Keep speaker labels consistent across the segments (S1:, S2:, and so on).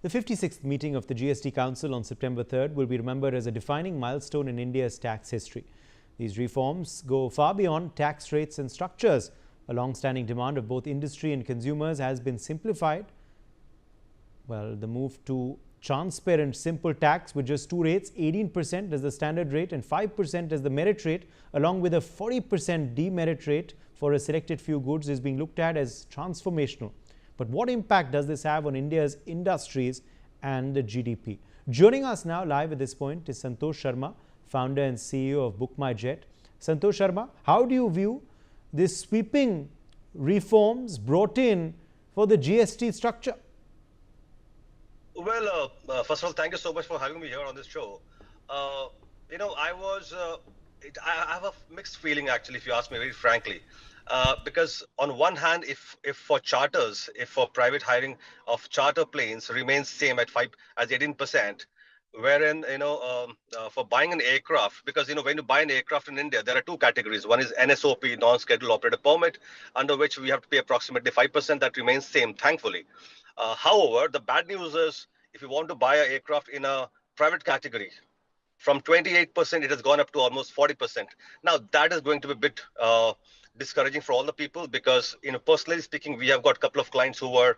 S1: The 56th meeting of the GST Council on September 3rd will be remembered as a defining milestone in India's tax history. These reforms go far beyond tax rates and structures. A long-standing demand of both industry and consumers has been simplified. Well, the move to transparent, simple tax with just two rates, 18% as the standard rate and 5% as the merit rate, along with a 40% demerit rate for a selected few goods, is being looked at as transformational. But what impact does this have on India's industries and the GDP? Joining us now live at this point is Santosh Sharma, founder and CEO of Book My Jet. Santosh Sharma, how do you view these sweeping reforms brought in for the GST structure?
S2: Well, first of all, thank you so much for having me here on this show. I have a mixed feeling, actually, if you ask me very frankly. Because on one hand, if for charters, if for private hiring of charter planes remains same at 18%, wherein for buying an aircraft, because when you buy an aircraft in India, there are two categories. One is NSOP, non-scheduled operator permit, under which we have to pay approximately 5%. That remains same, thankfully. However, the bad news is if you want to buy an aircraft in a private category, from 28%, it has gone up to almost 40%. Now, that is going to be a bit discouraging for all the people because, personally speaking, we have got a couple of clients who were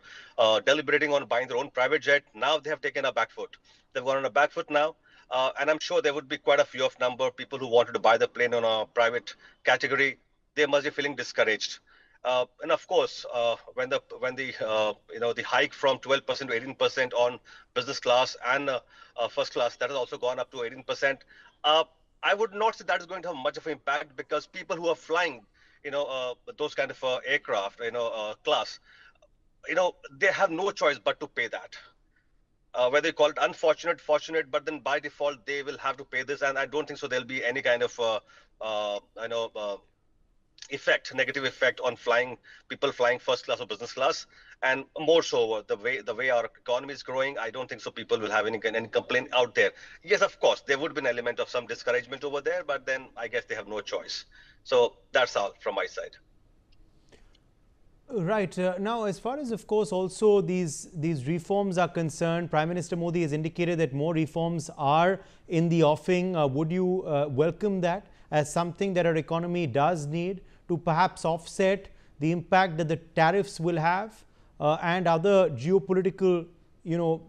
S2: deliberating on buying their own private jet. Now they have taken a back foot. They've gone on a back foot now. And I'm sure there would be quite a few of number of people who wanted to buy the plane on a private category. They must be feeling discouraged. And of course, when the hike from 12% to 18% on business class and first class, that has also gone up to 18%. I would not say that is going to have much of an impact because people who are flying, those kind of aircraft, class, they have no choice but to pay that. Whether you call it unfortunate, fortunate, but then by default they will have to pay this, and I don't think so. There'll be any kind of negative effect on people flying first class or business class, and more so the way our economy is growing. I don't think so people will have any complaint out there. Yes, of course there would be an element of some discouragement over there, but then I guess they have no choice. So that's all from my side.
S1: Right. Now, as far as, of course, also these reforms are concerned, Prime Minister Modi has indicated that more reforms are in the offing. Would you welcome that as something that our economy does need to perhaps offset the impact that the tariffs will have and other geopolitical,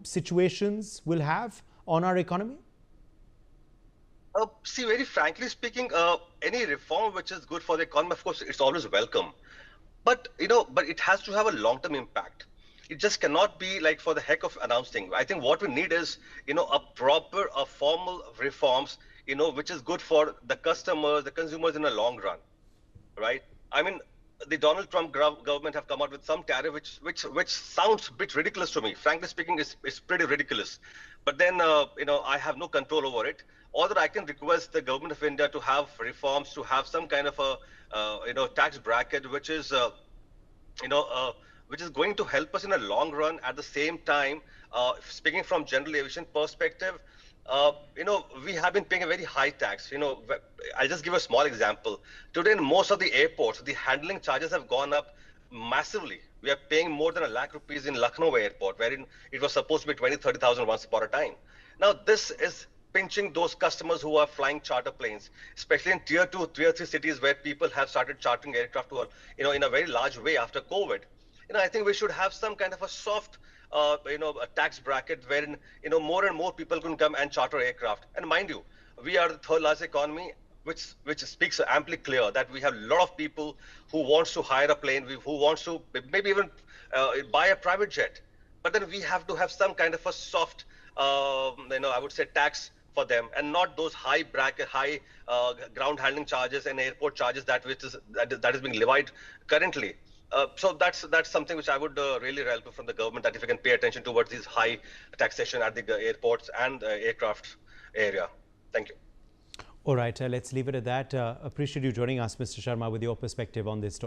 S1: situations will have on our economy?
S2: See, very frankly speaking, any reform which is good for the economy, of course, it's always welcome. But it has to have a long-term impact. It just cannot be like for the heck of announcing. I think what we need is, a formal reforms, which is good for the customers, the consumers in the long run, right? I mean, the Donald Trump government have come out with some tariff which sounds a bit ridiculous to me. Frankly speaking, it's pretty ridiculous. But then, I have no control over it. Or that I can request the government of India to have reforms, to have some kind of a, tax bracket, which is going to help us in the long run. At the same time, speaking from general aviation perspective, we have been paying a very high tax. I'll just give a small example. Today, in most of the airports, the handling charges have gone up massively. We are paying more than ₹1,00,000 in Lucknow airport, wherein it was supposed to be 20-30,000 once upon a time. Now, this is pinching those customers who are flying charter planes, especially in tier 2, tier 3 cities where people have started chartering aircraft to, in a very large way after COVID. I think we should have some kind of a soft, a tax bracket wherein, more and more people can come and charter aircraft. And mind you, we are the third largest economy, which speaks amply clear that we have a lot of people who wants to hire a plane, who wants to maybe even buy a private jet. But then we have to have some kind of a soft, I would say tax for them, and not those high ground handling charges and airport charges that is being levied currently. So that's something which I would really help from the government, that if you can pay attention towards these high taxation at the airports and aircraft area. Thank you.
S1: All right, let's leave it at that. Appreciate you joining us, Mr. Sharma, with your perspective on this story.